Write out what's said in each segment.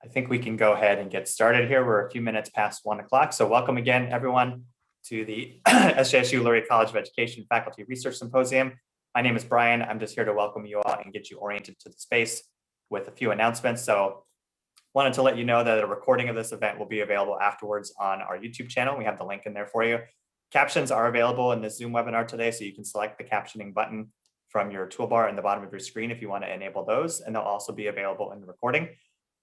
I think we can go ahead and get started here. We're a few minutes past 1 o'clock. So welcome again, everyone, to the SJSU Lurie College of Education Faculty Research Symposium. My name is Brian. I'm just here to welcome you all and get you oriented to the space with a few announcements. So wanted to let you know that a recording of this event will be available afterwards on our YouTube channel. We have the link in there for you. Captions are available in this Zoom webinar today, so you can select the captioning button from your toolbar in the bottom of your screen if you want to enable those, and they'll also be available in the recording.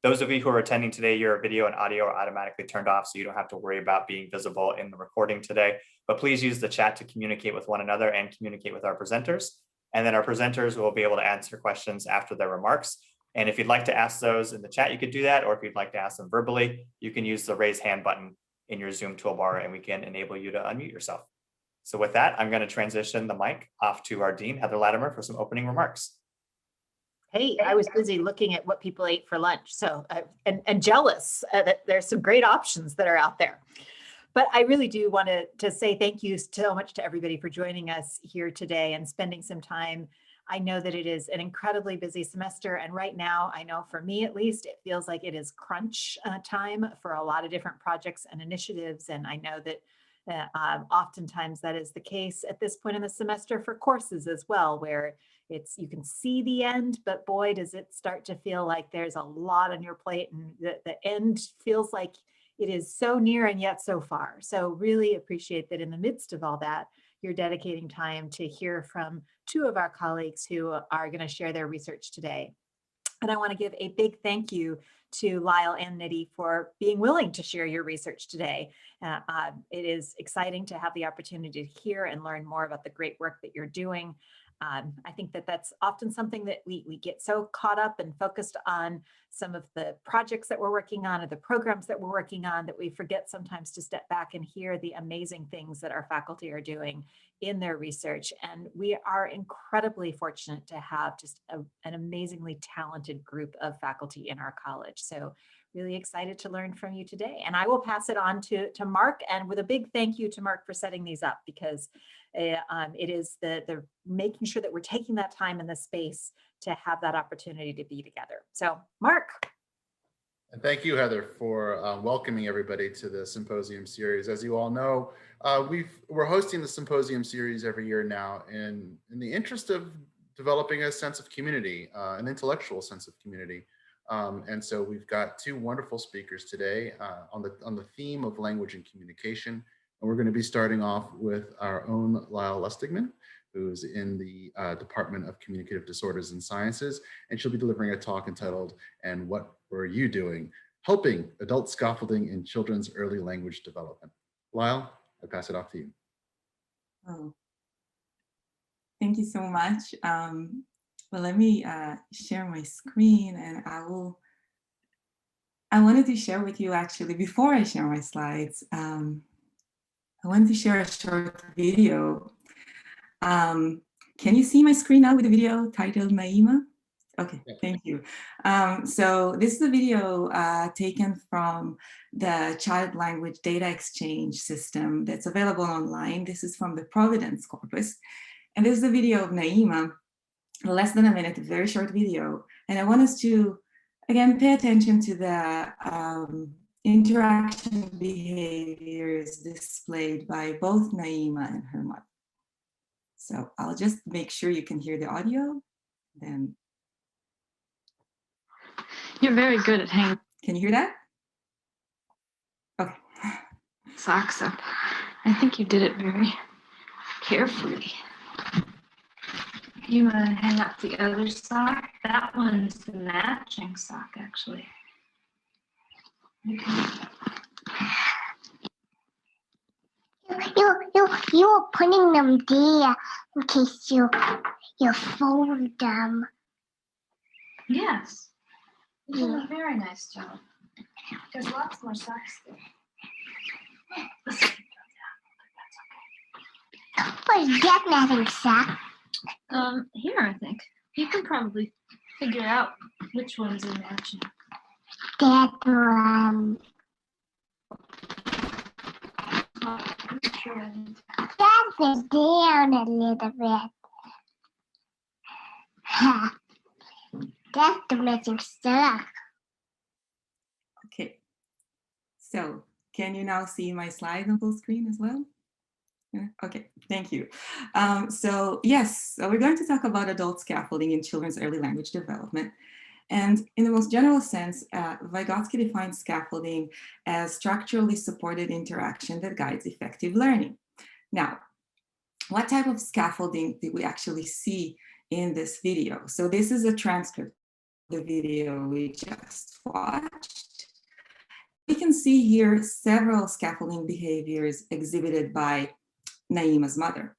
Those of you who are attending today, your video and audio are automatically turned off, so you don't have to worry about being visible in the recording today. But please use the chat to communicate with one another and communicate with our presenters. And then our presenters will be able to answer questions after their remarks. And if you'd like to ask those in the chat, you could do that. Or if you'd like to ask them verbally, you can use the raise hand button in your Zoom toolbar and we can enable you to unmute yourself. So with that, I'm going to transition the mic off to our Dean, Heather Lattimer, for some opening remarks. Hey, I was busy looking at what people ate for lunch, so and jealous that there's some great options that are out there. But I really do want to say thank you so much to everybody for joining us here today and spending some time. I know that it is an incredibly busy semester, and right now, I know for me at least, it feels like it is crunch time for a lot of different projects and initiatives, and I know that oftentimes that is the case at this point in the semester for courses as well, where you can see the end, but boy, does it start to feel like there's a lot on your plate, and the end feels like it is so near and yet so far. So really appreciate that in the midst of all that, you're dedicating time to hear from two of our colleagues who are going to share their research today. And I want to give a big thank you to Lyle and Nidhi for being willing to share your research today. It is exciting to have the opportunity to hear and learn more about the great work that you're doing. I think that that's often something that we get so caught up and focused on some of the projects that we're working on or the programs that we're working on that we forget sometimes to step back and hear the amazing things that our faculty are doing in their research. And we are incredibly fortunate to have just an amazingly talented group of faculty in our college. So really excited to learn from you today. And I will pass it on to Mark, and with a big thank you to Mark for setting these up, because it is the making sure that we're taking that time in the space to have that opportunity to be together. So Mark. And thank you, Heather, for welcoming everybody to the Symposium series. As you all know, we're hosting the Symposium series every year now in the interest of developing a sense of community, an intellectual sense of community. And so we've got two wonderful speakers today on the theme of language and communication. And we're going to be starting off with our own Lyle Lustigman, who's in the Department of Communicative Disorders and Sciences, and she'll be delivering a talk entitled, "And What Were You Doing? Helping Adult Scaffolding in Children's Early Language Development." Lyle, I pass it off to you. Oh, thank you so much. Well, let me share my screen, and I wanted to share with you, actually, before I share my slides, I wanted to share a short video. Can you see my screen now with the video titled Naima? Okay, thank you. So this is a video taken from the Child Language Data Exchange system that's available online. This is from the Providence corpus. And this is a video of Naima, less than a minute, a very short video. And I want us to, again, pay attention to the interaction behaviors displayed by both Naima and her mother. So I'll just make sure you can hear the audio. Then you're very good at hanging. Can you hear that? Okay. Socks up. I think you did it very carefully. You want to hang up the other sock? That one's the matching sock, actually. You're putting them there in case you fold them. Yes. You did a very nice job. There's lots more socks there. Where's that matching sock? Here, I think. You can probably figure out which ones are matching. That one. That's it down a little bit. That's the matching sock. Okay. So can you now see my slide on full screen as well? Yeah, okay, thank you. So yes, so we're going to talk about adult scaffolding in children's early language development. And in the most general sense, Vygotsky defines scaffolding as structurally supported interaction that guides effective learning. Now, what type of scaffolding did we actually see in this video? So this is a transcript of the video we just watched. We can see here several scaffolding behaviors exhibited by Naima's mother.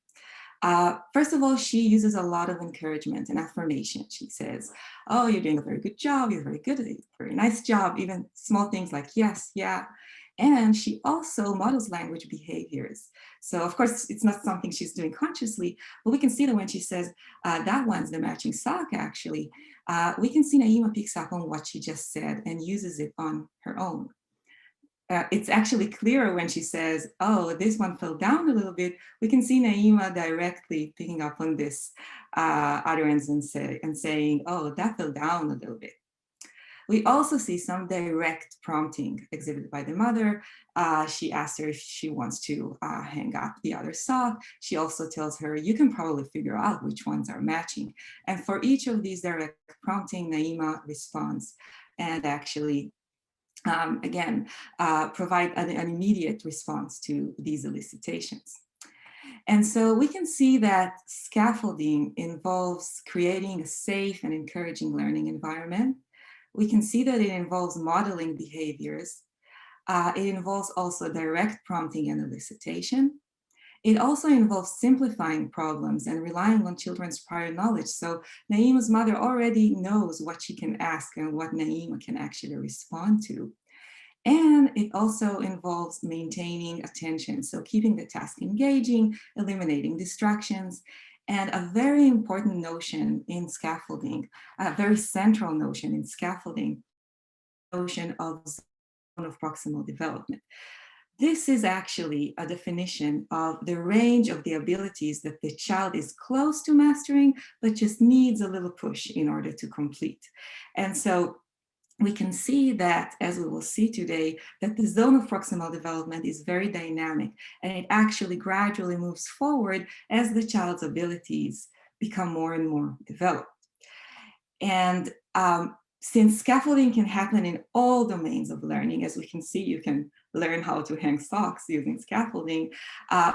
First of all, she uses a lot of encouragement and affirmation. She says, oh, you're doing a very good job, you're very good, very nice job, even small things like yes, yeah. And she also models language behaviors. So of course, it's not something she's doing consciously, but we can see that when she says, that one's the matching sock, actually, we can see Naima picks up on what she just said and uses it on her own. It's actually clearer when she says, oh, this one fell down a little bit. We can see Naima directly picking up on this utterance and saying, oh, that fell down a little bit. We also see some direct prompting exhibited by the mother. She asks her if she wants to hang up the other sock. She also tells her, you can probably figure out which ones are matching. And for each of these direct prompting, Naima responds and actually provide an immediate response to these elicitations. And so we can see that scaffolding involves creating a safe and encouraging learning environment. We can see that it involves modeling behaviors. It involves also direct prompting and elicitation. It also involves simplifying problems and relying on children's prior knowledge. So Naima's mother already knows what she can ask and what Naima can actually respond to. And it also involves maintaining attention. So keeping the task engaging, eliminating distractions, and a very important notion in scaffolding, a very central notion in scaffolding, notion of zone of proximal development. This is actually a definition of the range of the abilities that the child is close to mastering, but just needs a little push in order to complete. And so we can see that, as we will see today, that the zone of proximal development is very dynamic, and it actually gradually moves forward as the child's abilities become more and more developed. And since scaffolding can happen in all domains of learning, as we can see, you can learn how to hang socks using scaffolding.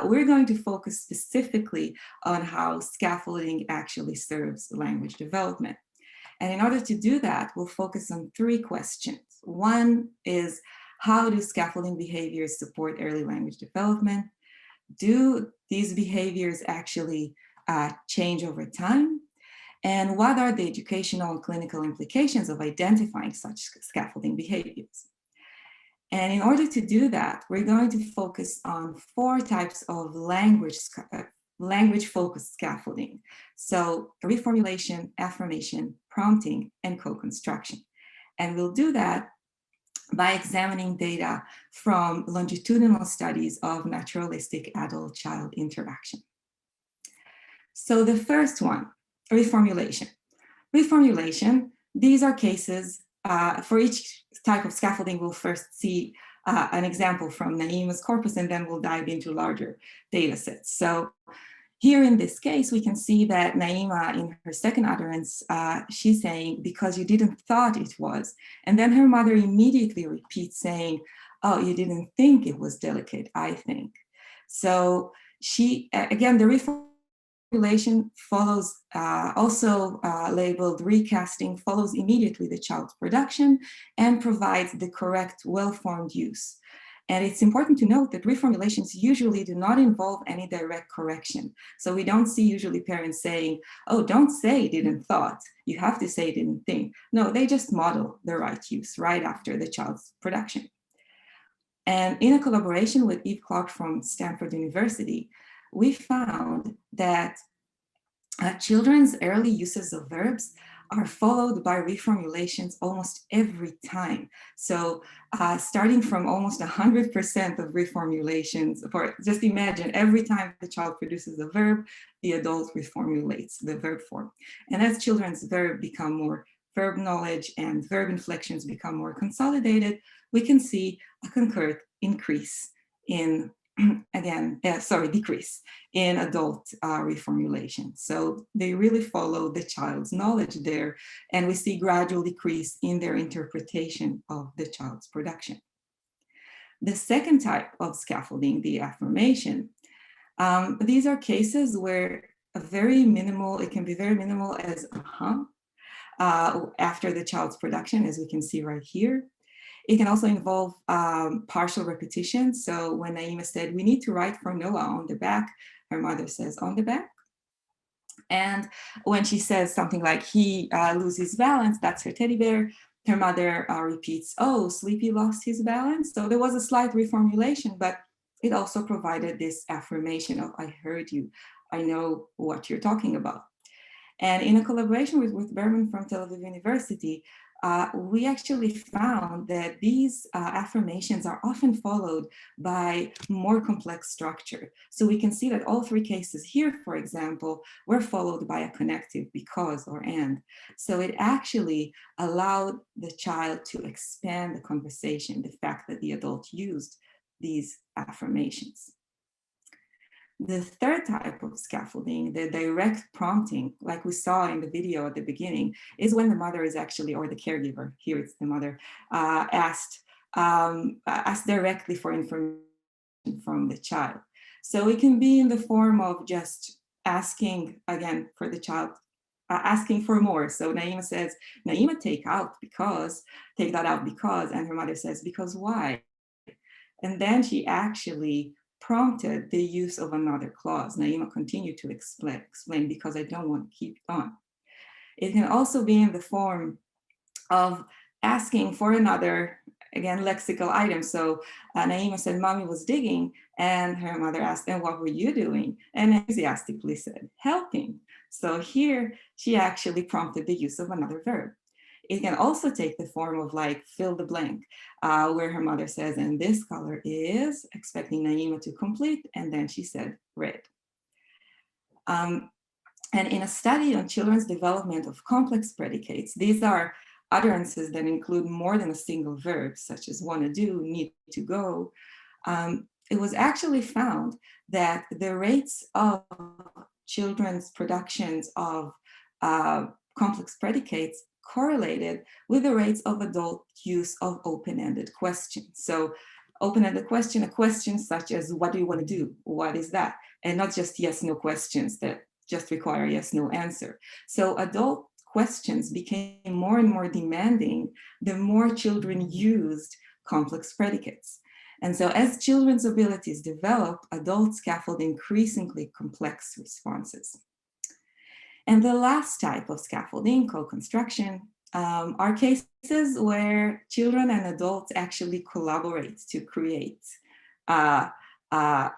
We're going to focus specifically on how scaffolding actually serves language development. And in order to do that, we'll focus on three questions. One is, how do scaffolding behaviors support early language development? Do these behaviors actually change over time? And what are the educational and clinical implications of identifying such scaffolding behaviors? And in order to do that, we're going to focus on 4 types of language-focused scaffolding. So reformulation, affirmation, prompting, and co-construction. And we'll do that by examining data from longitudinal studies of naturalistic adult-child interaction. So the first one, reformulation. Reformulation, these are cases, for each type of scaffolding, we'll first see an example from Naima's corpus, and then we'll dive into larger data sets. So here in this case, we can see that Naima, in her second utterance, she's saying, because you didn't thought it was. And then her mother immediately repeats saying, oh, you didn't think it was delicate, I think. So she, again, the reformulation follows, also labeled recasting, follows immediately the child's production and provides the correct, well-formed use. And it's important to note that reformulations usually do not involve any direct correction. So we don't see usually parents saying, oh, don't say didn't thought, you have to say didn't think. No, they just model the right use right after the child's production. And in a collaboration with Eve Clark from Stanford University, we found that children's early uses of verbs are followed by reformulations almost every time. So starting from almost 100% of reformulations, for just imagine every time the child produces a verb, the adult reformulates the verb form. And as children's verbs become more verb knowledge and verb inflections become more consolidated, we can see a concurrent increase in, decrease in adult reformulation. So they really follow the child's knowledge there, and we see gradual decrease in their interpretation of the child's production. The second type of scaffolding, the affirmation, these are cases where a very minimal, it can be very minimal as after the child's production, as we can see right here. It can also involve partial repetition. So when Naima said, we need to write for Noah on the back, her mother says, on the back. And when she says something like, he loses balance, that's her teddy bear, her mother repeats, oh, Sleepy lost his balance. So there was a slight reformulation, but it also provided this affirmation of, I heard you, I know what you're talking about. And in a collaboration with Berman from Tel Aviv University, we actually found that these affirmations are often followed by more complex structure. So we can see that all three cases here, for example, were followed by a connective because or and. So it actually allowed the child to expand the conversation, the fact that the adult used these affirmations. The third type of scaffolding, the direct prompting, like we saw in the video at the beginning, is when the mother is actually, or the caregiver, here it's the mother, asked directly for information from the child. So it can be in the form of just asking, again, for the child, asking for more. So Naima says, Naima, take that out because, and her mother says, because why? And then she actually prompted the use of another clause. Naima continued to explain because I don't want to keep it on. It can also be in the form of asking for another, again, lexical item. So Naima said, Mommy was digging, and her mother asked, and what were you doing? And enthusiastically said, helping. So here she actually prompted the use of another verb. It can also take the form of like fill the blank, where her mother says, and this color is, expecting Naima to complete, and then she said red. And in a study on children's development of complex predicates, these are utterances that include more than a single verb, such as wanna do, need to go. It was actually found that the rates of children's productions of complex predicates correlated with the rates of adult use of open-ended questions. So open-ended question, a question such as, what do you want to do? What is that? And not just yes, no questions that just require a yes, no answer. So adult questions became more and more demanding the more children used complex predicates. And so as children's abilities develop, adults scaffold increasingly complex responses. And the last type of scaffolding, co-construction, are cases where children and adults actually collaborate to create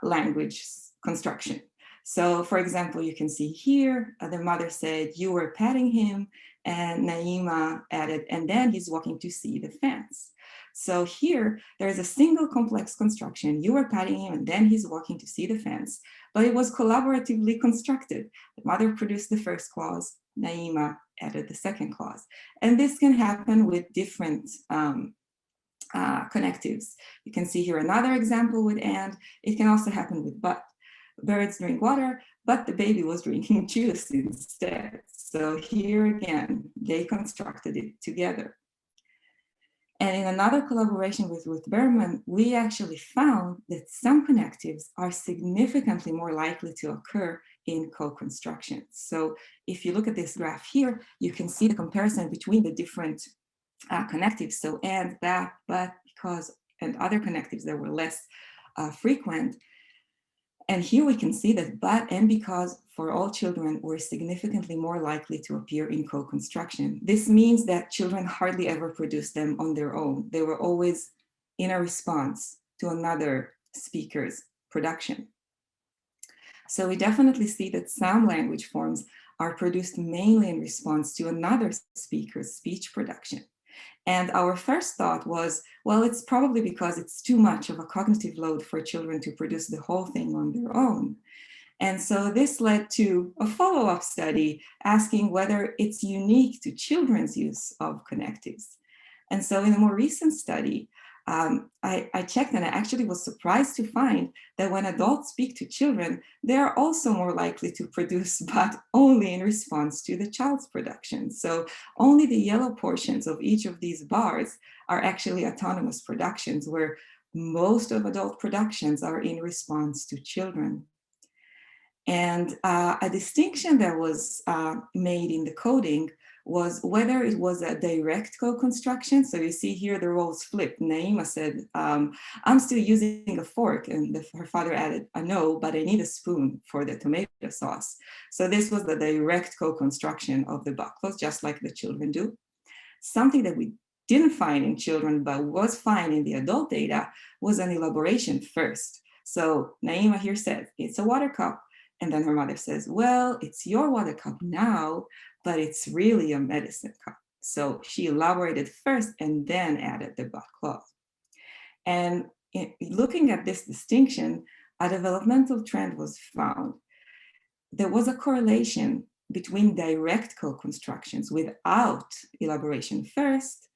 language construction. So for example, you can see here, the mother said, you were patting him, and Naima added, and then he's walking to see the fence. So here, there is a single complex construction. You were patting him, and then he's walking to see the fence. But it was collaboratively constructed. The mother produced the first clause, Naima added the second clause. And this can happen with different connectives. You can see here another example with and. It can also happen with but. Birds drink water, but the baby was drinking juice instead. So here again, they constructed it together. And in another collaboration with Berman, we actually found that some connectives are significantly more likely to occur in co-construction. So if you look at this graph here, you can see the comparison between the different connectives. So and, that, but, because, and other connectives that were less frequent. And here we can see that but and because for all children were significantly more likely to appear in co-construction. This means that children hardly ever produced them on their own. They were always in a response to another speaker's production. So we definitely see that some language forms are produced mainly in response to another speaker's speech production. And our first thought was, well, it's probably because it's too much of a cognitive load for children to produce the whole thing on their own. And so this led to a follow-up study asking whether it's unique to children's use of connectives. And so in a more recent study, I checked and I actually was surprised to find that when adults speak to children, they are also more likely to produce, but only in response to the child's production. So only the yellow portions of each of these bars are actually autonomous productions, where most of adult productions are in response to children. And a distinction that was made in the coding was whether it was a direct co-construction. So you see here the roles flipped. Naima said, I'm still using a fork, and her father added, no, but I need a spoon for the tomato sauce. So this was the direct co-construction of the buckles, just like the children do. Something that we didn't find in children, but was found in the adult data, was an elaboration first. So Naima here said, it's a water cup. And then her mother says, well, it's your water cup now, but it's really a medicine cup. So she elaborated first and then added the butt cloth. And looking at this distinction, a developmental trend was found. There was a correlation between direct co-constructions without elaboration first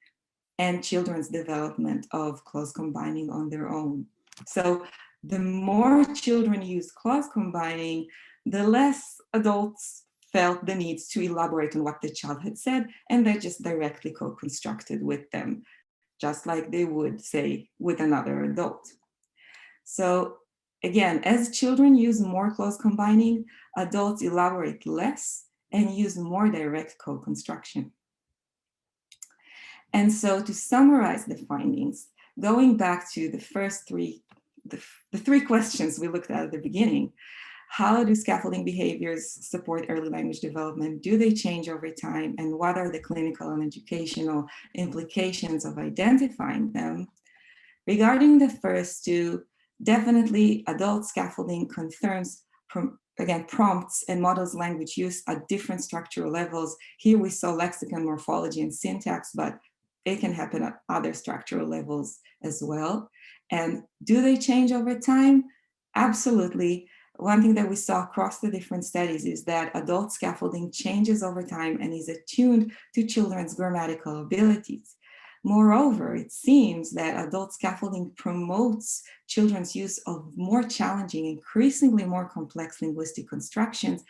and children's development of clause combining on their own. So the more children use clause combining, the less adults felt the need to elaborate on what the child had said, and they just directly co-constructed with them, just like they would say with another adult. So again, as children use more clause combining, adults elaborate less and use more direct co-construction. And so to summarize the findings, going back to the first three, the three questions we looked at the beginning, how do scaffolding behaviors support early language development? Do they change over time? And what are the clinical and educational implications of identifying them? Regarding the first two, definitely adult scaffolding confirms, again, prompts and models language use at different structural levels. Here we saw lexicon, morphology, and syntax, but it can happen at other structural levels as well. And do they change over time? Absolutely. One thing that we saw across the different studies is that adult scaffolding changes over time and is attuned to children's grammatical abilities. Moreover, it seems that adult scaffolding promotes children's use of more challenging, increasingly more complex linguistic constructions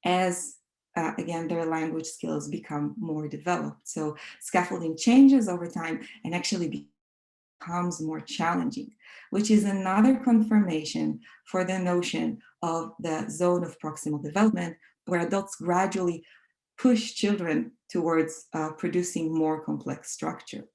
as again, their language skills become more developed. So scaffolding changes over time and actually becomes more challenging, which is another confirmation for the notion of the zone of proximal development, where adults gradually push children towards producing more complex structure.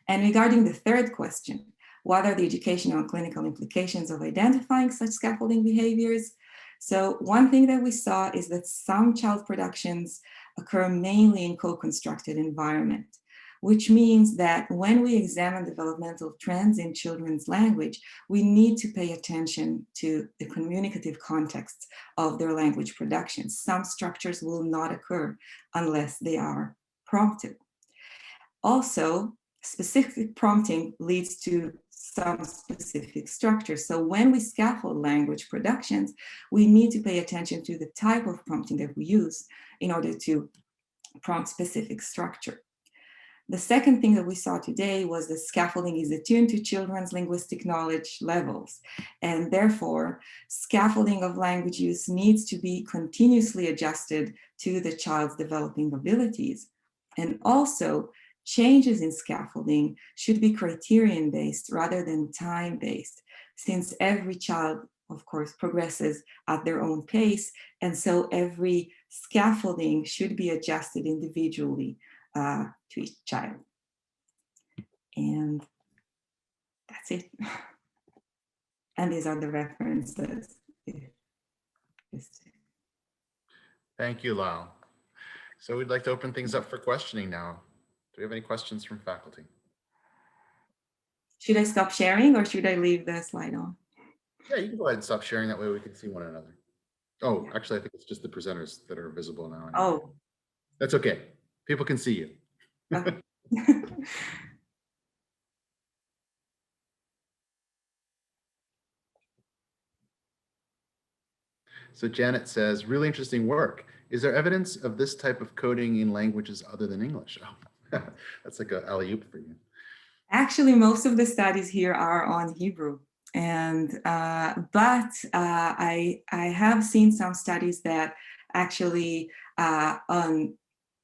And regarding the third question, what are the educational and clinical implications of identifying such scaffolding behaviors? So one thing that we saw is that some child productions occur mainly in co-constructed environment, which means that when we examine developmental trends in children's language, we need to pay attention to the communicative context of their language production. Some structures will not occur unless they are prompted. Also, specific prompting leads to some specific structures. So when we scaffold language productions, we need to pay attention to the type of prompting that we use in order to prompt specific structure. The second thing that we saw today was that scaffolding is attuned to children's linguistic knowledge levels, and therefore scaffolding of language use needs to be continuously adjusted to the child's developing abilities. And also, changes in scaffolding should be criterion-based rather than time-based, since every child, of course, progresses at their own pace, and so every scaffolding should be adjusted individually to each child. And that's it. And these are the references. Thank you, Lyle. So we'd like to open things up for questioning now. Do we have any questions from faculty? Should I stop sharing or should I leave the slide on? Yeah, you can go ahead and stop sharing. That way we can see one another. Oh, actually, I think it's just the presenters that are visible now. Oh. That's okay. People can see you. Okay. So Janet says, really interesting work. Is there evidence of this type of coding in languages other than English? Oh, that's like an alley-oop for you. Actually, most of the studies here are on Hebrew. And I have seen some studies that actually on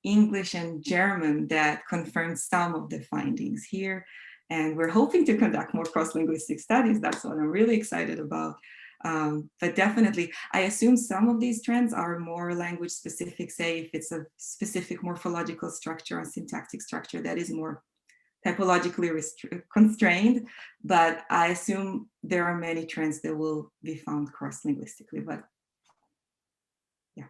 English and German that confirm some of the findings here. And we're hoping to conduct more cross-linguistic studies. That's what I'm really excited about. But definitely, I assume some of these trends are more language specific, say if it's a specific morphological structure or syntactic structure that is more typologically constrained, but I assume there are many trends that will be found cross-linguistically, but yeah.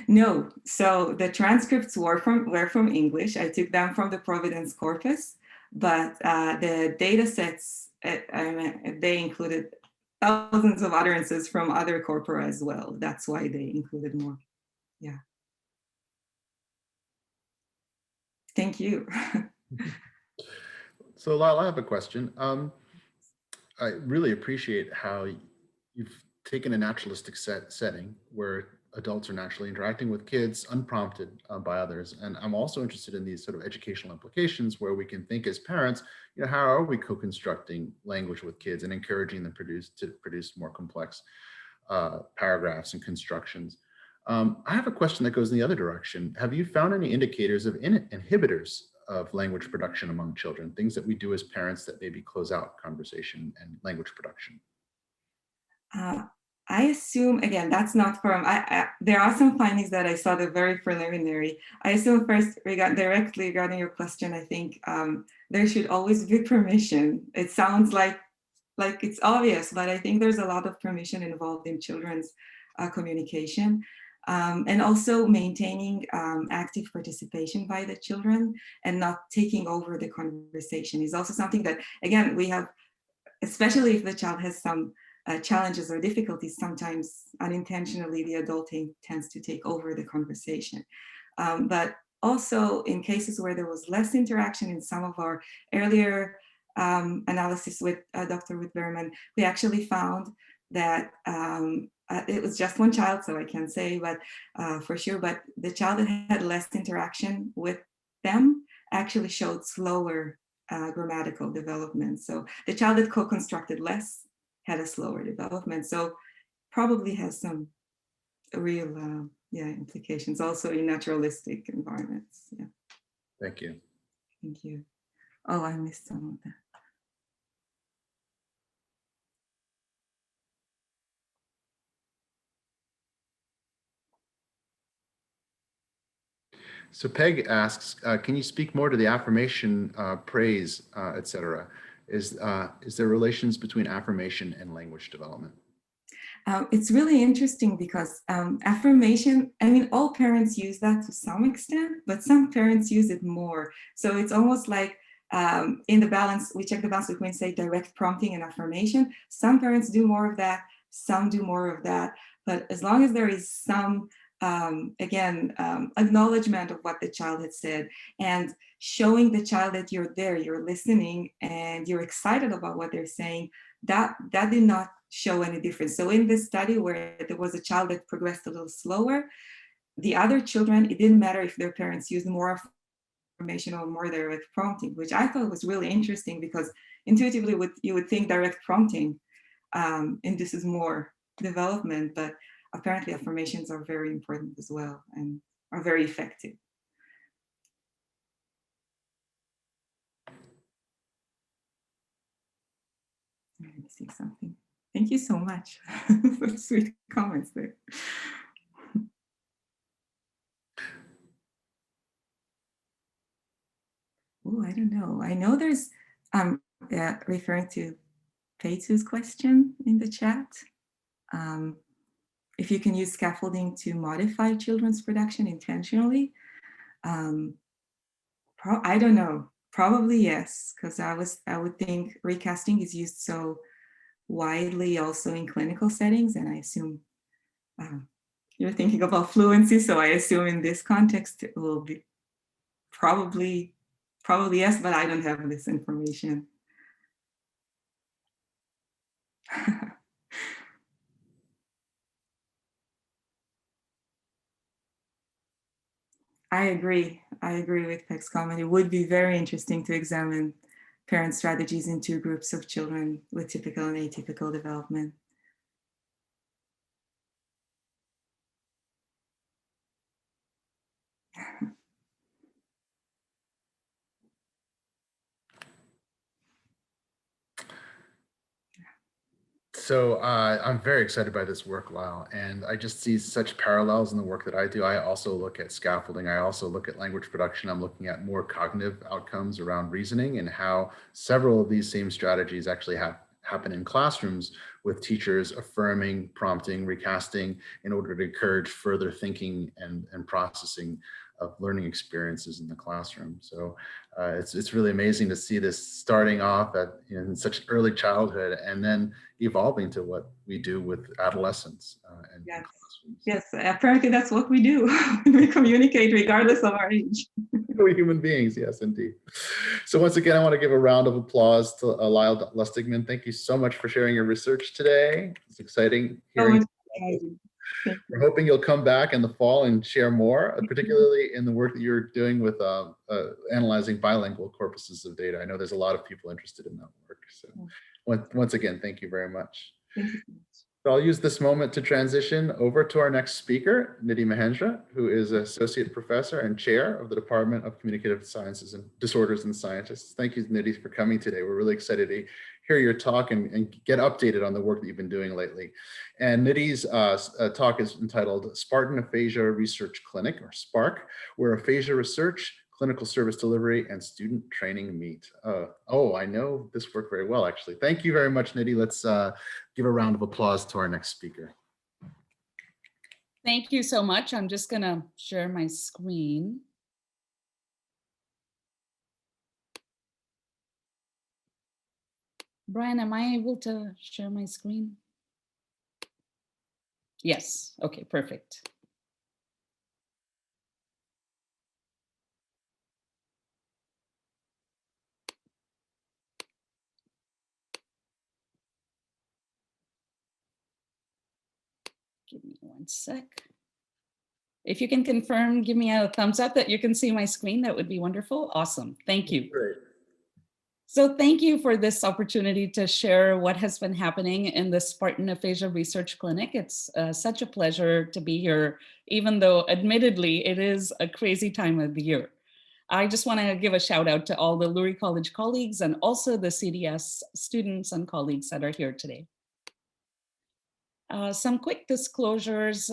No, so the transcripts were from English. I took them from the Providence corpus, but the data sets, they included thousands of utterances from other corpora as well. That's why they included more, yeah. Thank you. So Lyle, I have a question. I really appreciate how you've taken a naturalistic setting where adults are naturally interacting with kids unprompted by others. And I'm also interested in these sort of educational implications where we can think as parents, you know, how are we co-constructing language with kids and encouraging them to produce more complex paragraphs and constructions. I have a question that goes in the other direction. Have you found any indicators of inhibitors of language production among children, things that we do as parents that maybe close out conversation and language production? I assume, again, that's not from, there are some findings that I saw that are very preliminary. I assume first, directly regarding your question, I think there should always be permission. It sounds like it's obvious, but I think there's a lot of permission involved in children's communication. And also maintaining active participation by the children and not taking over the conversation is also something that, again, we have, especially if the child has some challenges or difficulties, sometimes unintentionally the adult tends to take over the conversation. But also in cases where there was less interaction in some of our earlier analysis with Dr. Ruth Berman, we actually found that it was just one child, so I can't say, but for sure, but the child that had less interaction with them actually showed slower grammatical development. So the child that co-constructed less had a slower development. So probably has some real implications also in naturalistic environments. Yeah. Thank you. Thank you. Oh, I missed some of that. So Peg asks, can you speak more to the affirmation, praise, etc.? Is there relations between affirmation and language development? It's really interesting because affirmation, I mean, all parents use that to some extent, but some parents use it more. So it's almost like in the balance, we check the balance between, say, direct prompting and affirmation. Some parents do more of that, some do more of that. But as long as there is some acknowledgement of what the child had said and showing the child that you're there, you're listening, and you're excited about what they're saying, that did not show any difference. So in this study where there was a child that progressed a little slower, the other children, it didn't matter if their parents used more affirmation or more direct prompting, which I thought was really interesting because intuitively you would think direct prompting induces more development, but apparently affirmations are very important as well and are very effective. Let me see something. Thank you so much for sweet comments there. Oh, I don't know. I know there's referring to Peitu's question in the chat. If you can use scaffolding to modify children's production intentionally, I don't know. Probably yes, because I would think recasting is used so widely also in clinical settings, and I assume you're thinking about fluency, so I assume in this context it will be probably yes, but I don't have this information. I agree. I agree with Peck's comment. It would be very interesting to examine parent strategies in two groups of children with typical and atypical development. So I'm very excited by this work, Lyle, and I just see such parallels in the work that I do. I also look at scaffolding. I also look at language production. I'm looking at more cognitive outcomes around reasoning and how several of these same strategies actually happen in classrooms with teachers affirming, prompting, recasting in order to encourage further thinking and processing of learning experiences in the classroom. So it's really amazing to see this starting off in such early childhood and then evolving to what we do with adolescents and yes. classrooms. Yes, apparently that's what we do. We communicate regardless of our age. We're human beings, yes, indeed. So once again, I want to give a round of applause to Lyle Lustigman. Thank you so much for sharing your research today. It's exciting hearing. We're hoping you'll come back in the fall and share more, particularly in the work that you're doing with analyzing bilingual corpuses of data. I know there's a lot of people interested in that work. So once again, thank you very much. Thank you so much. So I'll use this moment to transition over to our next speaker, Nidhi Mahendra, who is Associate Professor and Chair of the Department of Communicative Sciences and Disorders and Sciences. Thank you, Nidhi, for coming today. We're really excited to hear your talk and get updated on the work that you've been doing lately. And Nidhi's talk is entitled Spartan Aphasia Research Clinic, or SPARC, where aphasia research, clinical service delivery, and student training meet. Oh, I know this work very well, actually. Thank you very much, Nidhi. Let's give a round of applause to our next speaker. Thank you so much. I'm just gonna share my screen. Brian, am I able to share my screen? Yes, okay, perfect. Give me one sec. If you can confirm, give me a thumbs up that you can see my screen, that would be wonderful. Awesome, thank you. Great. So thank you for this opportunity to share what has been happening in the Spartan Aphasia Research Clinic. It's such a pleasure to be here, even though admittedly it is a crazy time of the year. I just want to give a shout out to all the Lurie College colleagues and also the CDS students and colleagues that are here today. Some quick disclosures,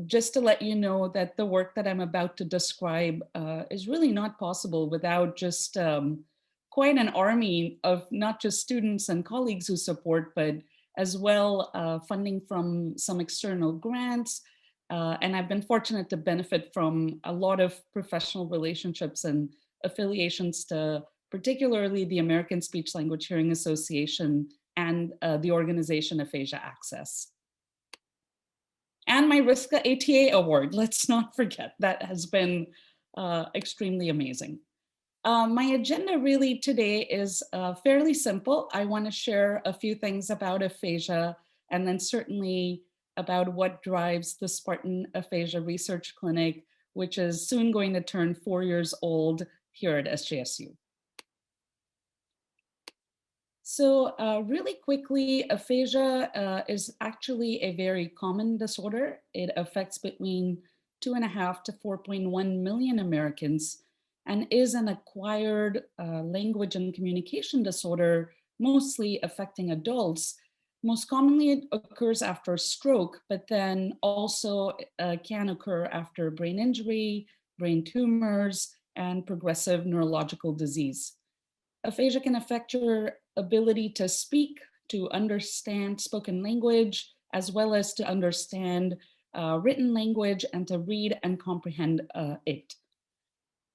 just to let you know that the work that I'm about to describe is really not possible without just quite an army of not just students and colleagues who support, but as well funding from some external grants. And I've been fortunate to benefit from a lot of professional relationships and affiliations to particularly the American Speech Language Hearing Association and the organization Aphasia Access. And my RISCA ATA award, let's not forget, that has been extremely amazing. My agenda really today is fairly simple. I want to share a few things about aphasia and then certainly about what drives the Spartan Aphasia Research Clinic, which is soon going to turn 4 years old here at SJSU. So really quickly, aphasia is actually a very common disorder. It affects between 2.5 to 4.1 million Americans and is an acquired language and communication disorder, mostly affecting adults. Most commonly, it occurs after stroke, but then also can occur after brain injury, brain tumors, and progressive neurological disease. Aphasia can affect your ability to speak, to understand spoken language, as well as to understand written language and to read and comprehend it.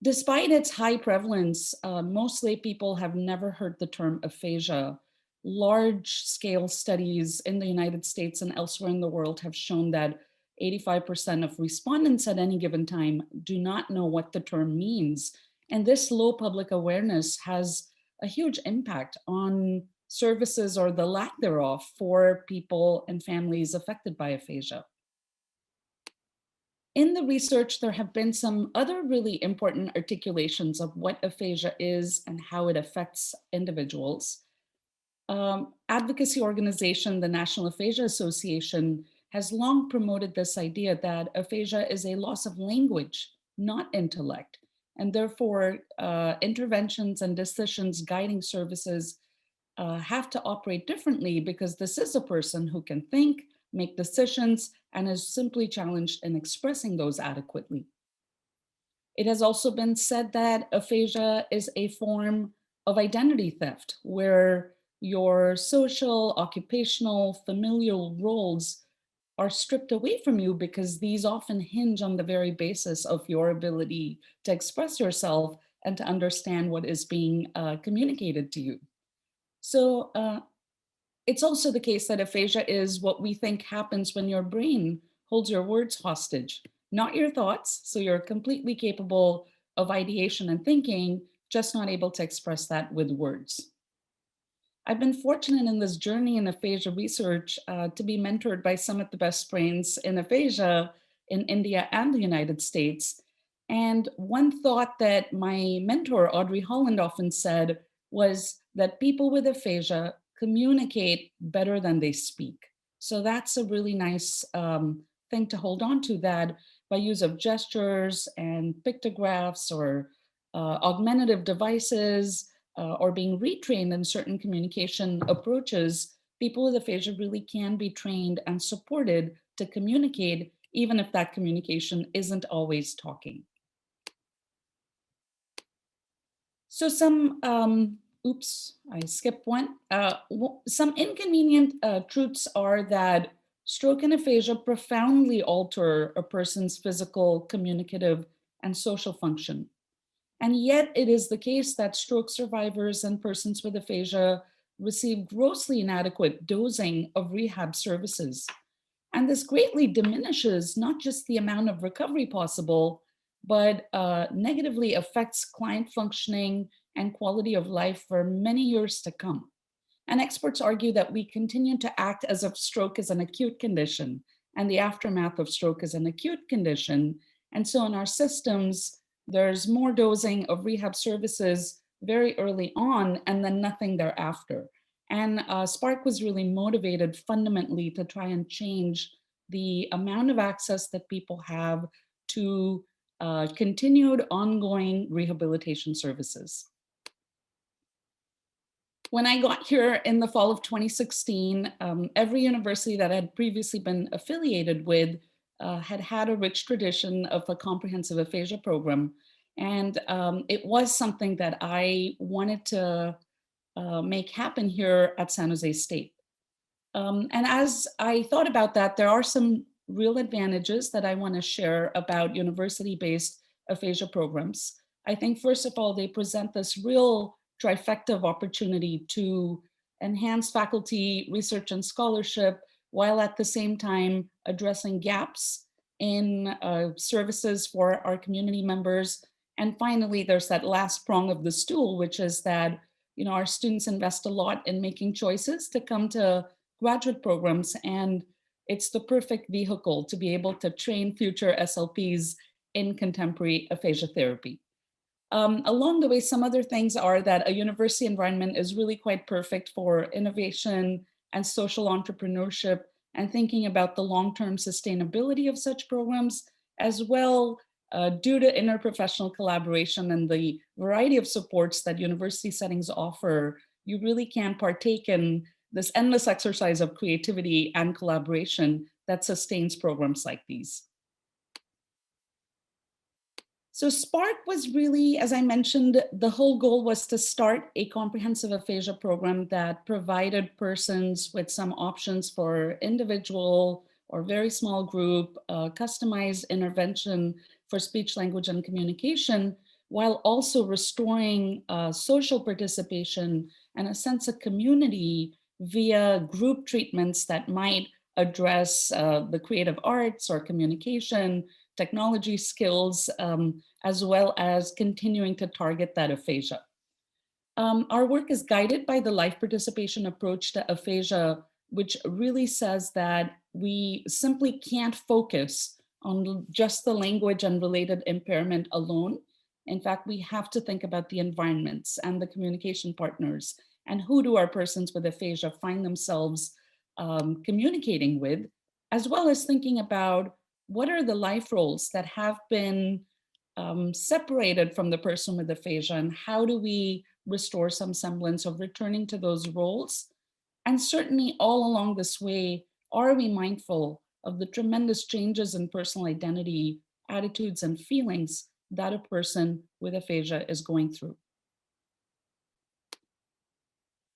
Despite its high prevalence, most lay people have never heard the term aphasia. Large-scale studies in the United States and elsewhere in the world have shown that 85% of respondents at any given time do not know what the term means. And this low public awareness has a huge impact on services or the lack thereof for people and families affected by aphasia. In the research, there have been some other really important articulations of what aphasia is and how it affects individuals. Advocacy organization, the National Aphasia Association, has long promoted this idea that aphasia is a loss of language, not intellect, and therefore interventions and decisions guiding services have to operate differently because this is a person who can think, make decisions, and is simply challenged in expressing those adequately. It has also been said that aphasia is a form of identity theft, where your social, occupational, familial roles are stripped away from you because these often hinge on the very basis of your ability to express yourself and to understand what is being communicated to you. So it's also the case that aphasia is what we think happens when your brain holds your words hostage, not your thoughts. So you're completely capable of ideation and thinking, just not able to express that with words. I've been fortunate in this journey in aphasia research to be mentored by some of the best brains in aphasia in India and the United States. And one thought that my mentor, Audrey Holland, often said was that people with aphasia communicate better than they speak. So that's a really nice thing to hold on to, that by use of gestures and pictographs or augmentative devices or being retrained in certain communication approaches, people with aphasia really can be trained and supported to communicate, even if that communication isn't always talking. So some oops, I skipped one. Some inconvenient truths are that stroke and aphasia profoundly alter a person's physical, communicative, and social function. And yet it is the case that stroke survivors and persons with aphasia receive grossly inadequate dosing of rehab services. And this greatly diminishes not just the amount of recovery possible, but negatively affects client functioning and quality of life for many years to come. And experts argue that we continue to act as if stroke is an acute condition and the aftermath of stroke is an acute condition. And so in our systems, there's more dosing of rehab services very early on and then nothing thereafter. And SPARC was really motivated fundamentally to try and change the amount of access that people have to continued ongoing rehabilitation services. When I got here in the fall of 2016, every university that I had previously been affiliated with had a rich tradition of a comprehensive aphasia program. And it was something that I wanted to make happen here at San Jose State. And as I thought about that, there are some real advantages that I want to share about university-based aphasia programs. I think, first of all, they present this real trifecta of opportunity to enhance faculty research and scholarship, while at the same time addressing gaps in services for our community members. And finally, there's that last prong of the stool, which is that our students invest a lot in making choices to come to graduate programs, and it's the perfect vehicle to be able to train future SLPs in contemporary aphasia therapy. Along the way, some other things are that a university environment is really quite perfect for innovation and social entrepreneurship and thinking about the long-term sustainability of such programs, as well due to interprofessional collaboration and the variety of supports that university settings offer. You really can partake in this endless exercise of creativity and collaboration that sustains programs like these. So SPARC was really, as I mentioned, the whole goal was to start a comprehensive aphasia program that provided persons with some options for individual or very small group, customized intervention for speech, language, and communication, while also restoring social participation and a sense of community via group treatments that might address the creative arts or communication, technology skills, as well as continuing to target that aphasia. Our work is guided by the life participation approach to aphasia, which really says that we simply can't focus on just the language and related impairment alone. In fact, we have to think about the environments and the communication partners and who do our persons with aphasia find themselves communicating with, as well as thinking about what are the life roles that have been separated from the person with aphasia, and how do we restore some semblance of returning to those roles? And certainly all along this way, are we mindful of the tremendous changes in personal identity, attitudes, and feelings that a person with aphasia is going through?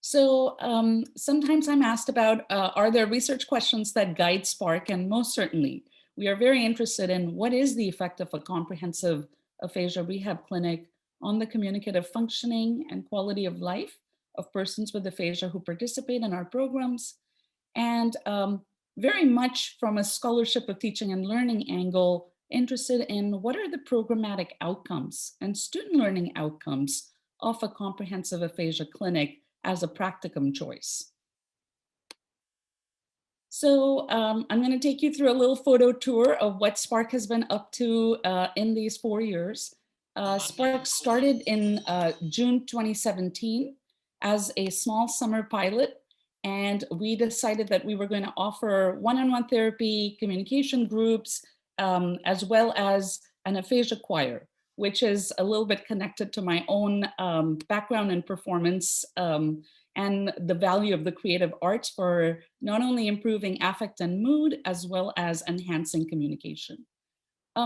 So sometimes I'm asked about, are there research questions that guide SPARC? And most certainly, we are very interested in what is the effect of a comprehensive aphasia rehab clinic on the communicative functioning and quality of life of persons with aphasia who participate in our programs. And very much from a scholarship of teaching and learning angle, interested in what are the programmatic outcomes and student learning outcomes of a comprehensive aphasia clinic as a practicum choice. So I'm going to take you through a little photo tour of what SPARC has been up to in these 4 years. SPARC started in June 2017 as a small summer pilot, and we decided that we were going to offer one-on-one therapy, communication groups, as well as an aphasia choir, which is a little bit connected to my own background in performance and the value of the creative arts for not only improving affect and mood, as well as enhancing communication.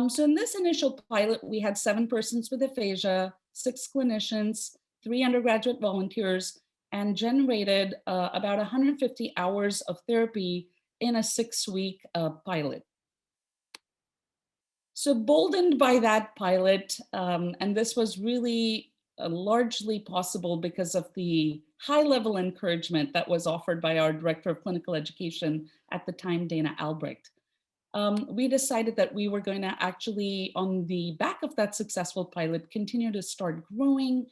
So in this initial pilot, we had 7 persons with aphasia, 6 clinicians, 3 undergraduate volunteers, and generated about 150 hours of therapy in a 6-week pilot. So boldened by that pilot, and this was really largely possible because of the high-level encouragement that was offered by our Director of Clinical Education at the time, Dana Albrecht. We decided that we were going to actually, on the back of that successful pilot, continue to start growing.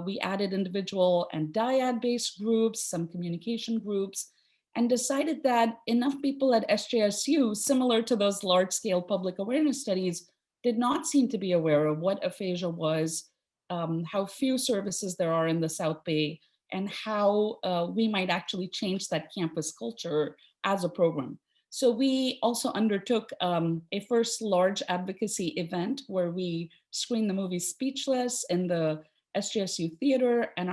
We added individual and dyad-based groups, some communication groups, and decided that enough people at SJSU, similar to those large-scale public awareness studies, did not seem to be aware of what aphasia was, how few services there are in the South Bay, and how we might actually change that campus culture as a program. So we also undertook a first large advocacy event where we screened the movie Speechless in the SJSU Theater, and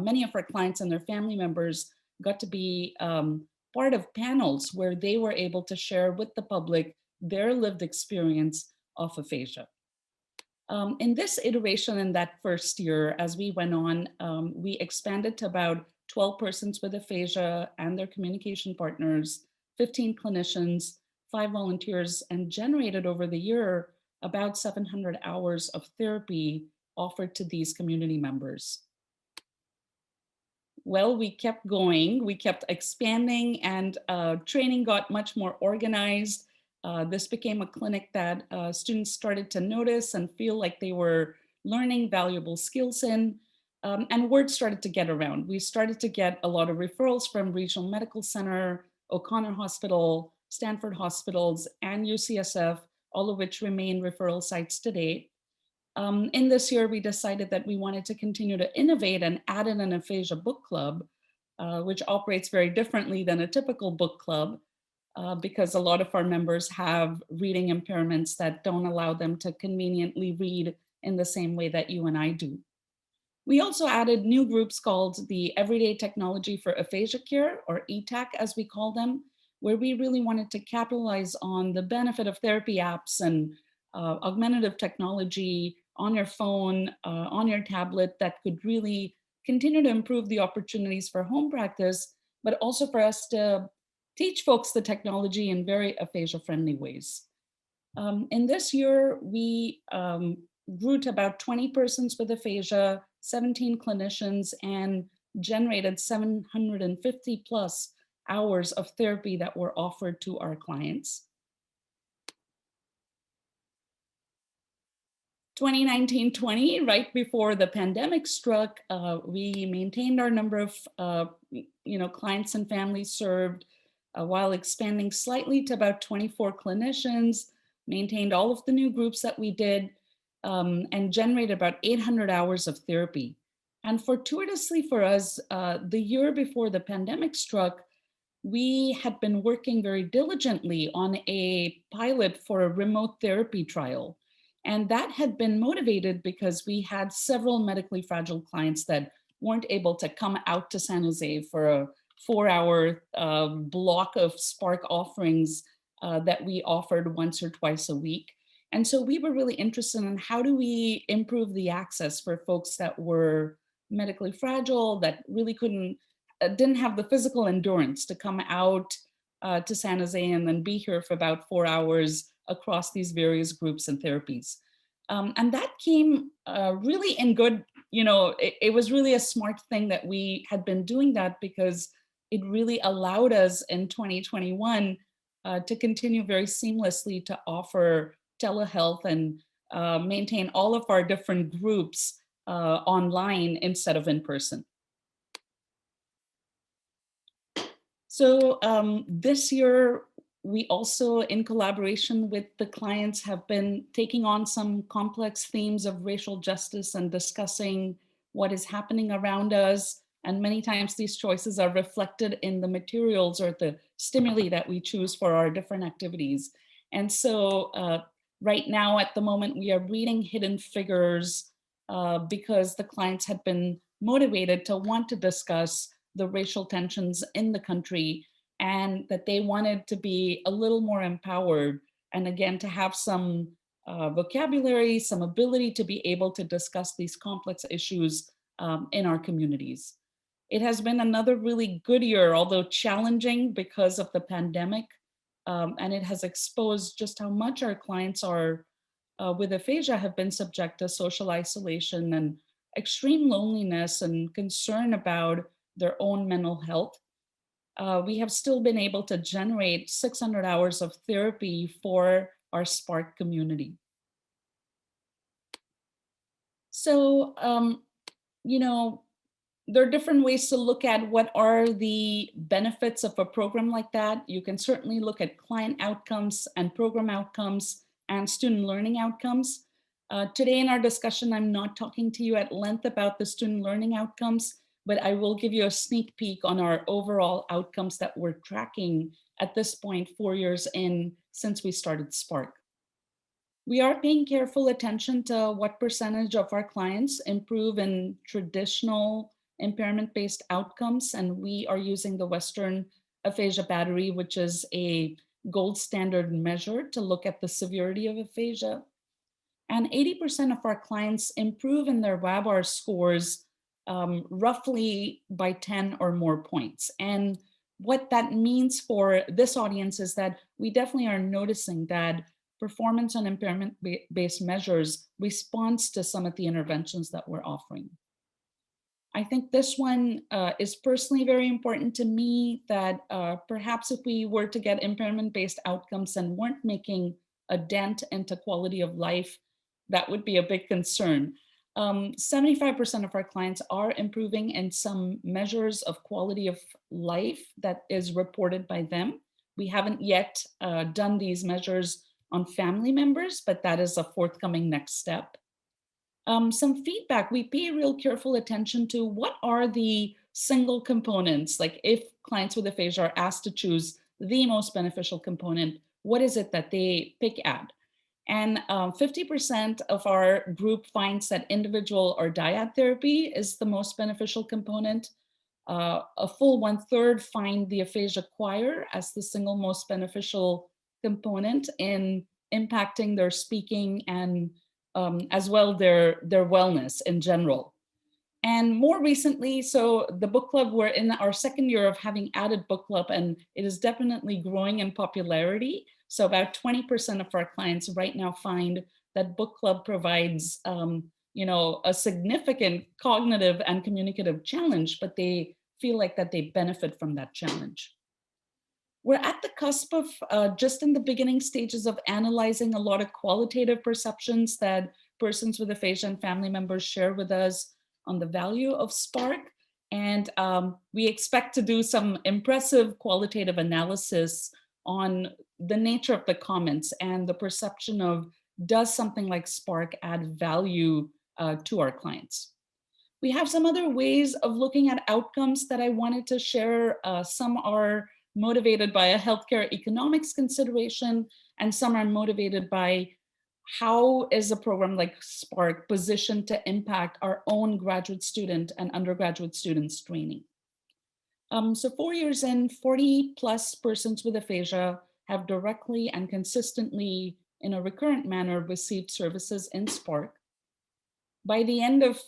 many of our clients and their family members got to be part of panels where they were able to share with the public their lived experience of aphasia. In this iteration in that first year, as we went on, we expanded to about 12 persons with aphasia and their communication partners, 15 clinicians, 5 volunteers, and generated over the year about 700 hours of therapy offered to these community members. Well, we kept going, we kept expanding, and training got much more organized. This became a clinic that students started to notice and feel like they were learning valuable skills in, and word started to get around. We started to get a lot of referrals from Regional Medical Center, O'Connor Hospital, Stanford Hospitals, and UCSF, all of which remain referral sites today. In this year, we decided that we wanted to continue to innovate and add in an aphasia book club, which operates very differently than a typical book club, because a lot of our members have reading impairments that don't allow them to conveniently read in the same way that you and I do. We also added new groups called the Everyday Technology for Aphasia Care, or ETAC as we call them, where we really wanted to capitalize on the benefit of therapy apps and augmentative technology on your phone, on your tablet, that could really continue to improve the opportunities for home practice, but also for us to teach folks the technology in very aphasia-friendly ways. In this year, we grew to about 20 persons with aphasia, 17 clinicians, and generated 750 plus hours of therapy that were offered to our clients. 2019-20, right before the pandemic struck, we maintained our number of clients and families served while expanding slightly to about 24 clinicians, maintained all of the new groups that we did, and generated about 800 hours of therapy. And fortuitously for us, the year before the pandemic struck, we had been working very diligently on a pilot for a remote therapy trial. And that had been motivated because we had several medically fragile clients that weren't able to come out to San Jose for a 4-hour block of SPARC offerings that we offered once or twice a week. And so we were really interested in how do we improve the access for folks that were medically fragile, that really didn't have the physical endurance to come out to San Jose and then be here for about 4 hours across these various groups and therapies. And that came really in good, it was really a smart thing that we had been doing that because it really allowed us in 2021 to continue very seamlessly to offer telehealth and maintain all of our different groups online instead of in person. So this year, we also, in collaboration with the clients, have been taking on some complex themes of racial justice and discussing what is happening around us. And many times these choices are reflected in the materials or the stimuli that we choose for our different activities. And so right now, at the moment, we are reading Hidden Figures because the clients had been motivated to want to discuss the racial tensions in the country, and that they wanted to be a little more empowered, and again, to have some vocabulary, some ability to be able to discuss these complex issues in our communities. It has been another really good year, although challenging because of the pandemic, and it has exposed just how much our clients are with aphasia have been subject to social isolation and extreme loneliness and concern about their own mental health. We have still been able to generate 600 hours of therapy for our SPARC community. So, there are different ways to look at what are the benefits of a program like that. You can certainly look at client outcomes and program outcomes and student learning outcomes. Today in our discussion, I'm not talking to you at length about the student learning outcomes, but I will give you a sneak peek on our overall outcomes that we're tracking at this point, 4 years in since we started SPARC. We are paying careful attention to what percentage of our clients improve in traditional impairment-based outcomes, and we are using the Western Aphasia Battery, which is a gold standard measure to look at the severity of aphasia. And 80% of our clients improve in their WABAR scores roughly by 10 or more points. And what that means for this audience is that we definitely are noticing that performance on impairment-based measures responds to some of the interventions that we're offering. I think this one is personally very important to me, that perhaps if we were to get impairment-based outcomes and weren't making a dent into quality of life, that would be a big concern. 75% of our clients are improving in some measures of quality of life that is reported by them. We haven't yet done these measures on family members, but that is a forthcoming next step. Some feedback, we pay real careful attention to what are the single components, like if clients with aphasia are asked to choose the most beneficial component, what is it that they pick at? And 50% of our group finds that individual or dyad therapy is the most beneficial component. A full 1/3 find the aphasia choir as the single most beneficial component in impacting their speaking and as well their wellness in general. And more recently, so the book club, we're in our second year of having added book club, and it is definitely growing in popularity. So about 20% of our clients right now find that book club provides a significant cognitive and communicative challenge, but they feel like that they benefit from that challenge. We're at the cusp of just in the beginning stages of analyzing a lot of qualitative perceptions that persons with aphasia and family members share with us on the value of SPARC. And we expect to do some impressive qualitative analysis on the nature of the comments and the perception of, does something like SPARC add value to our clients? We have some other ways of looking at outcomes that I wanted to share. Some are motivated by a healthcare economics consideration, and some are motivated by how is a program like SPARC positioned to impact our own graduate student and undergraduate students training. So 4 years in, 40+ persons with aphasia have directly and consistently in a recurrent manner received services in SPARC. By the end of,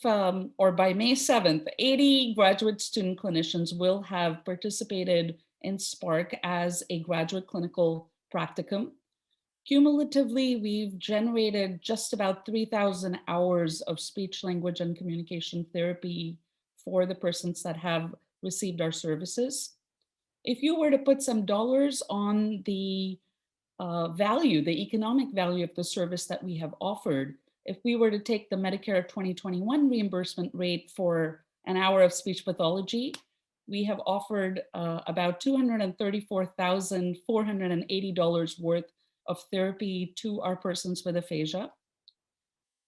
or by May 7th, 80 graduate student clinicians will have participated in SPARC as a graduate clinical practicum. Cumulatively, we've generated just about 3,000 hours of speech, language, and communication therapy for the persons that have received our services. If you were to put some dollars on the value, the economic value of the service that we have offered, if we were to take the Medicare 2021 reimbursement rate for an hour of speech pathology, we have offered about $234,480 worth of therapy to our persons with aphasia.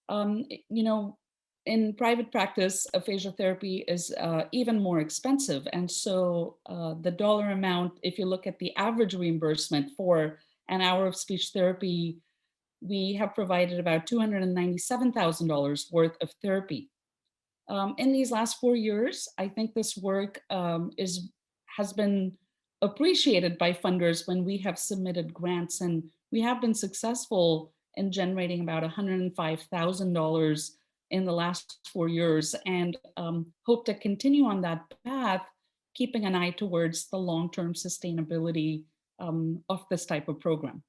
You know, in private practice, aphasia therapy is even more expensive. And so the dollar amount, if you look at the average reimbursement for an hour of speech therapy, we have provided about $297,000 worth of therapy. In these last 4 years, I think this work has been appreciated by funders when we have submitted grants, and we have been successful in generating about $105,000 in the last 4 years, and hope to continue on that path, keeping an eye towards the long-term sustainability of this type of program.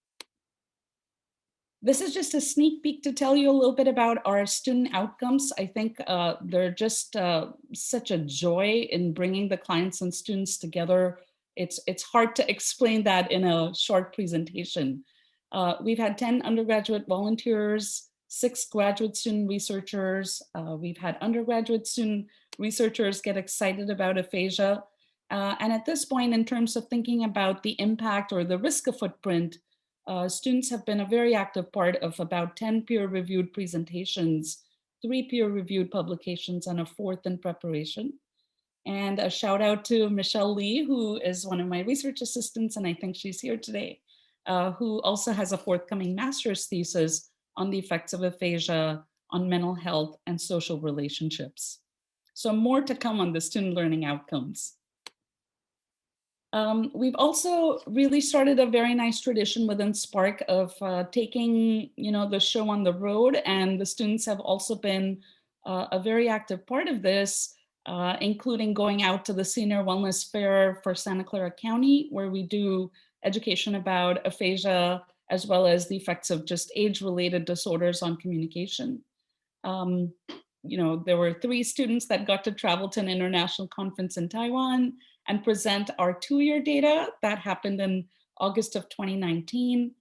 This is just a sneak peek to tell you a little bit about our student outcomes. I think they're just such a joy in bringing the clients and students together. It's hard to explain that in a short presentation. We've had 10 undergraduate volunteers, 6 graduate student researchers. We've had undergraduate student researchers get excited about aphasia. And at this point, in terms of thinking about the impact or the risk of footprint, students have been a very active part of about 10 peer-reviewed presentations, 3 peer-reviewed publications, and a 4th in preparation. And a shout out to Michelle Lee, who is one of my research assistants, and I think she's here today, who also has a forthcoming master's thesis on the effects of aphasia on mental health and social relationships. So more to come on the student learning outcomes. We've also really started a very nice tradition within SPARC of taking, the show on the road, and the students have also been a very active part of this, including going out to the Senior Wellness Fair for Santa Clara County, where we do education about aphasia, as well as the effects of just age-related disorders on communication. There were 3 students that got to travel to an international conference in Taiwan and present our 2-year data that happened in August of 2019.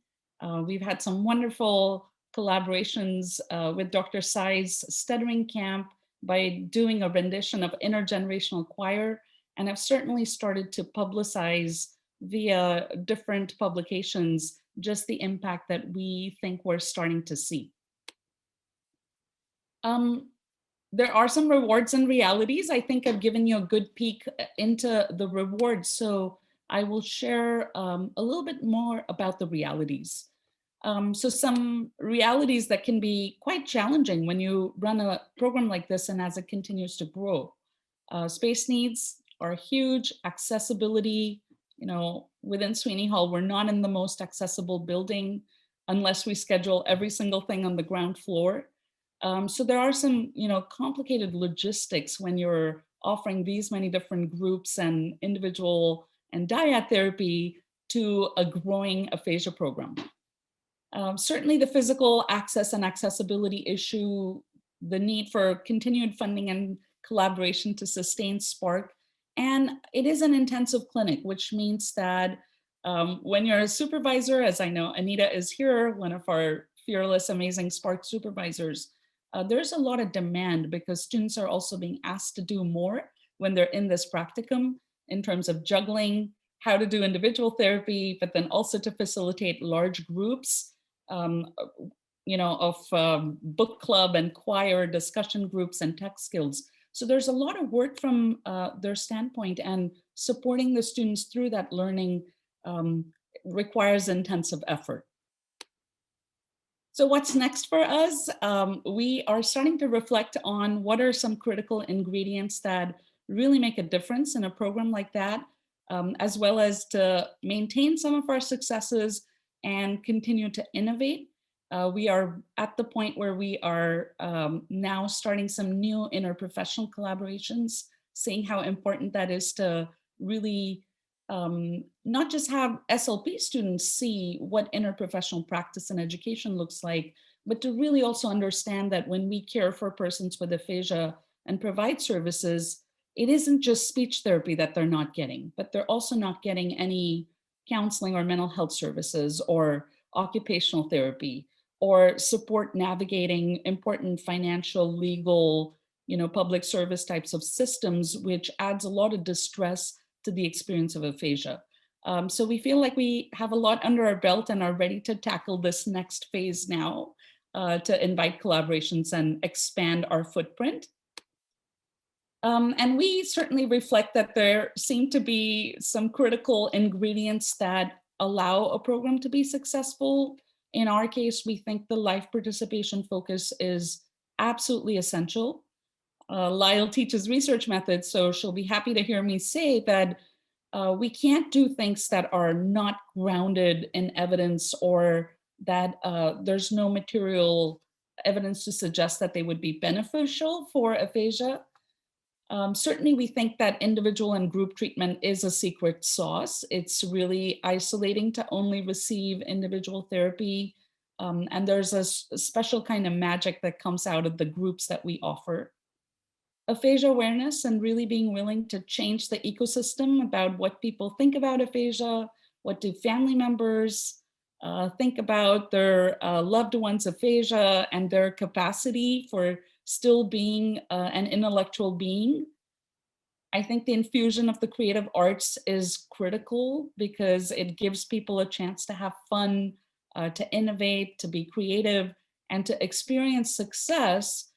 We've had some wonderful collaborations with Dr. Tsai's stuttering camp by doing a rendition of Intergenerational Choir, and have certainly started to publicize via different publications just the impact that we think we're starting to see. There are some rewards and realities. I think I've given you a good peek into the rewards, so I will share a little bit more about the realities. So some realities that can be quite challenging when you run a program like this and as it continues to grow. Space needs are huge. Accessibility, within Sweeney Hall, we're not in the most accessible building unless we schedule every single thing on the ground floor. So there are some, complicated logistics when you're offering these many different groups and individual and dyad therapy to a growing aphasia program. Certainly the physical access and accessibility issue, the need for continued funding and collaboration to sustain SPARC. And it is an intensive clinic, which means that when you're a supervisor, as I know Anita is here, one of our fearless, amazing SPARC supervisors, there's a lot of demand because students are also being asked to do more when they're in this practicum in terms of juggling how to do individual therapy, but then also to facilitate large groups, of book club and choir discussion groups and tech skills. So there's a lot of work from their standpoint, and supporting the students through that learning requires intensive effort. So what's next for us? We are starting to reflect on what are some critical ingredients that really make a difference in a program like that, as well as to maintain some of our successes and continue to innovate. We are at the point where we are now starting some new interprofessional collaborations, seeing how important that is to really not just have SLP students see what interprofessional practice and education looks like, but to really also understand that when we care for persons with aphasia and provide services, it isn't just speech therapy that they're not getting, but they're also not getting any counseling or mental health services or occupational therapy or support navigating important financial, legal, public service types of systems, which adds a lot of distress to the experience of aphasia. So we feel like we have a lot under our belt and are ready to tackle this next phase now to invite collaborations and expand our footprint. And we certainly reflect that there seem to be some critical ingredients that allow a program to be successful. In our case, we think the life participation focus is absolutely essential. Lyle teaches research methods, so she'll be happy to hear me say that we can't do things that are not grounded in evidence or that there's no material evidence to suggest that they would be beneficial for aphasia. Certainly, we think that individual and group treatment is a secret sauce. It's really isolating to only receive individual therapy. And there's a special kind of magic that comes out of the groups that we offer. Aphasia awareness and really being willing to change the ecosystem about what people think about aphasia, what do family members think about their loved ones' aphasia and their capacity for still being an intellectual being. I think the infusion of the creative arts is critical because it gives people a chance to have fun, to innovate, to be creative, and to experience success.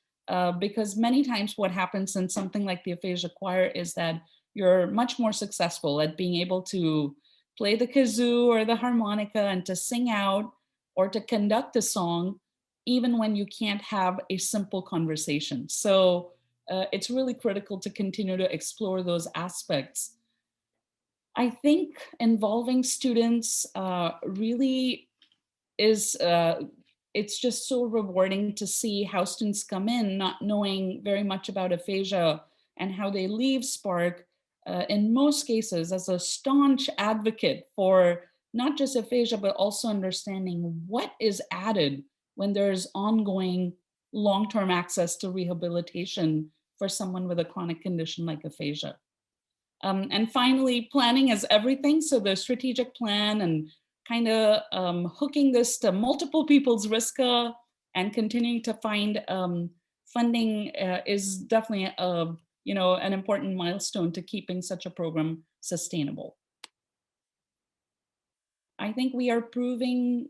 Because many times what happens in something like the aphasia choir is that you're much more successful at being able to play the kazoo or the harmonica and to sing out or to conduct a song, even when you can't have a simple conversation. So it's really critical to continue to explore those aspects. I think involving students really is it's just so rewarding to see how students come in not knowing very much about aphasia and how they leave SPARC in most cases as a staunch advocate for not just aphasia, but also understanding what is added when there's ongoing long-term access to rehabilitation for someone with a chronic condition like aphasia. And finally, planning is everything. So the strategic plan and kind of hooking this to multiple people's RISCA and continuing to find funding is definitely an important milestone to keeping such a program sustainable. I think we are proving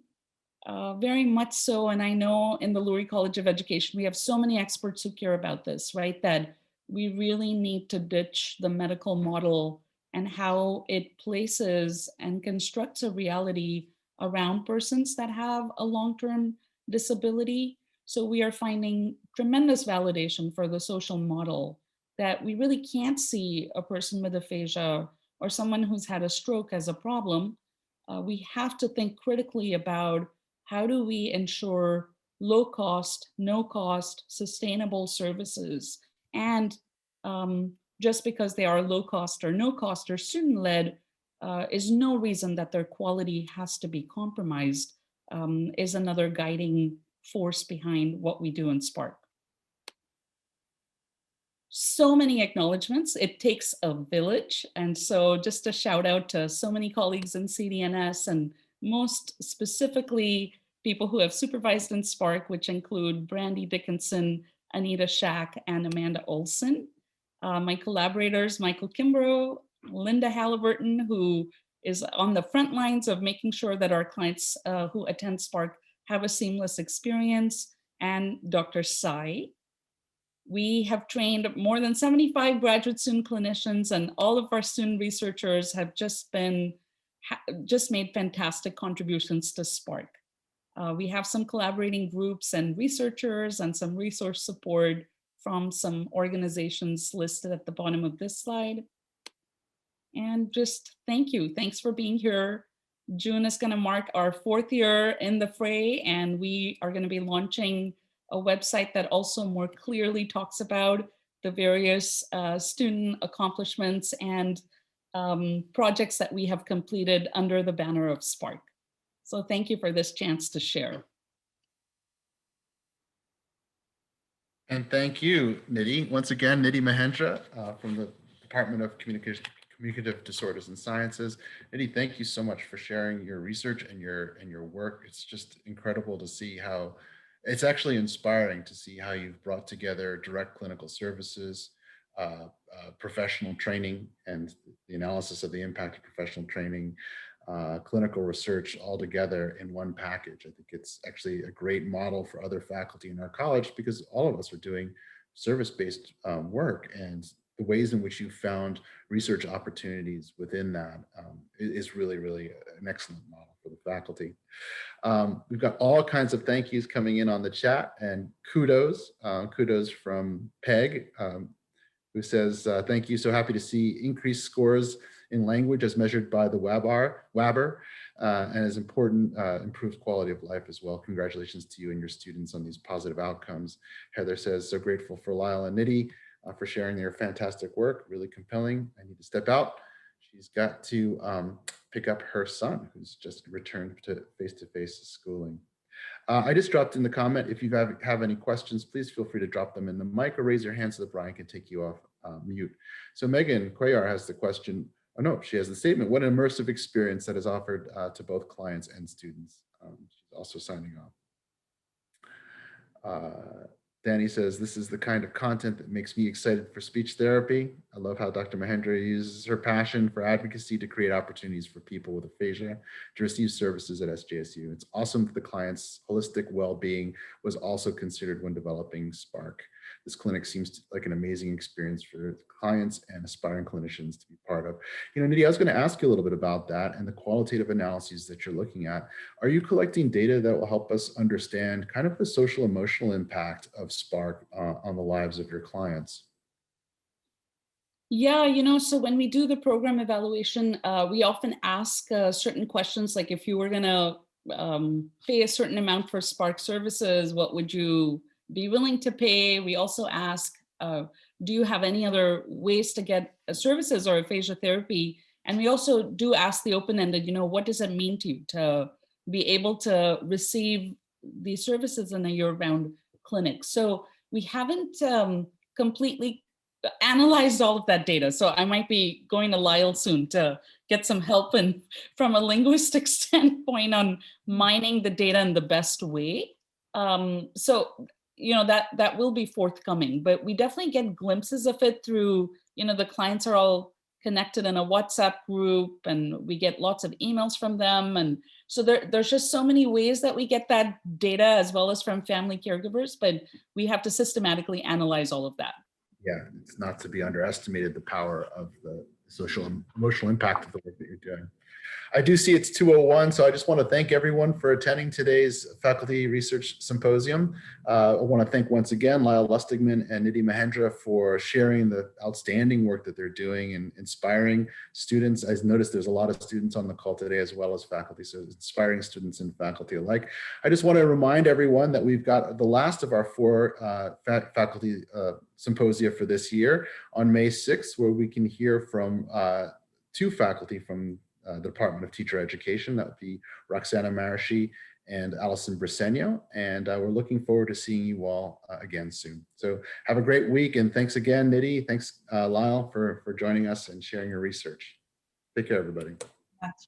very much so, and I know in the Lurie College of Education, we have so many experts who care about this, right? That we really need to ditch the medical model and how it places and constructs a reality around persons that have a long-term disability. So we are finding tremendous validation for the social model that we really can't see a person with aphasia or someone who's had a stroke as a problem. We have to think critically about how do we ensure low cost, no cost, sustainable services. And just because they are low cost or no cost or student-led is no reason that their quality has to be compromised, is another guiding force behind what we do in SPARC. So many acknowledgements. It takes a village. And so just a shout out to so many colleagues in CDNS and most specifically people who have supervised in SPARC, which include Brandy Dickinson, Anita Shack, and Amanda Olson. My collaborators, Michael Kimbrough, Linda Halliburton, who is on the front lines of making sure that our clients who attend SPARC have a seamless experience, and Dr. Sai. We have trained more than 75 graduate student clinicians, and all of our student researchers have just made fantastic contributions to SPARC. We have some collaborating groups and researchers and some resource support from some organizations listed at the bottom of this slide. And just thank you. Thanks for being here. June is going to mark our 4th year in the fray, and we are going to be launching a website that also more clearly talks about the various student accomplishments and projects that we have completed under the banner of SPARC. So thank you for this chance to share. And thank you, Nidhi. Once again, Nidhi Mahendra from the Department of Communicative Disorders and Sciences. Nidhi, thank you so much for sharing your research and your work. It's just incredible to see how, it's actually inspiring to see how you've brought together direct clinical services, professional training, and the analysis of the impact of professional training, clinical research all together in one package. I think it's actually a great model for other faculty in our college, because all of us are doing service-based work, and the ways in which you found research opportunities within that is really, really an excellent model for the faculty. We've got all kinds of thank yous coming in on the chat, and kudos from Peg, who says, thank you, so happy to see increased scores in language as measured by the WABR, and as important, improved quality of life as well. Congratulations to you and your students on these positive outcomes. Heather says, so grateful for Lyle and Nidhi for sharing their fantastic work, really compelling. I need to step out. She's got to pick up her son, who's just returned to face-to-face schooling. I just dropped in the comment. If you have any questions, please feel free to drop them in the mic or raise your hand so that Brian can take you off mute. So Megan Cuellar has the question. Oh no, she has the statement. What an immersive experience that is offered to both clients and students. She's also signing off. Danny says, this is the kind of content that makes me excited for speech therapy. I love how Dr. Mahendra uses her passion for advocacy to create opportunities for people with aphasia to receive services at SJSU. It's awesome that the client's holistic well-being was also considered when developing SPARC. This clinic seems like an amazing experience for clients and aspiring clinicians to be part of. You know, Nidhi, I was going to ask you a little bit about that and the qualitative analyses that you're looking at. Are you collecting data that will help us understand kind of the social emotional impact of SPARC on the lives of your clients? Yeah, you know, so when we do the program evaluation, we often ask certain questions, like if you were going to pay a certain amount for SPARC services, what would you be willing to pay? We also ask, do you have any other ways to get services or aphasia therapy? And we also do ask the open-ended, you know, what does it mean to you to be able to receive these services in a year-round clinic? So we haven't completely analyzed all of that data. So I might be going to Lyle soon to get some help and from a linguistic standpoint on mining the data in the best way. So you know, that will be forthcoming, but we definitely get glimpses of it through, you know, the clients are all connected in a WhatsApp group and we get lots of emails from them. And so there's just so many ways that we get that data, as well as from family caregivers, but we have to systematically analyze all of that. Yeah, it's not to be underestimated, the power of the social and emotional impact of the work that you're doing. I do see it's 2:01, so I just want to thank everyone for attending today's Faculty Research Symposium. I want to thank once again Lyle Lustigman and Nidhi Mahendra for sharing the outstanding work that they're doing and inspiring students. I noticed there's a lot of students on the call today as well as faculty, so inspiring students and faculty alike. I just want to remind everyone that we've got the last of our 4 faculty symposia for this year on May 6th, where we can hear from 2 faculty from the Department of Teacher Education. That would be Roxana Marishi and Allison Briseno. And we're looking forward to seeing you all again soon. So have a great week. And thanks again, Nidhi. Thanks, Lyle, for joining us and sharing your research. Take care, everybody. That's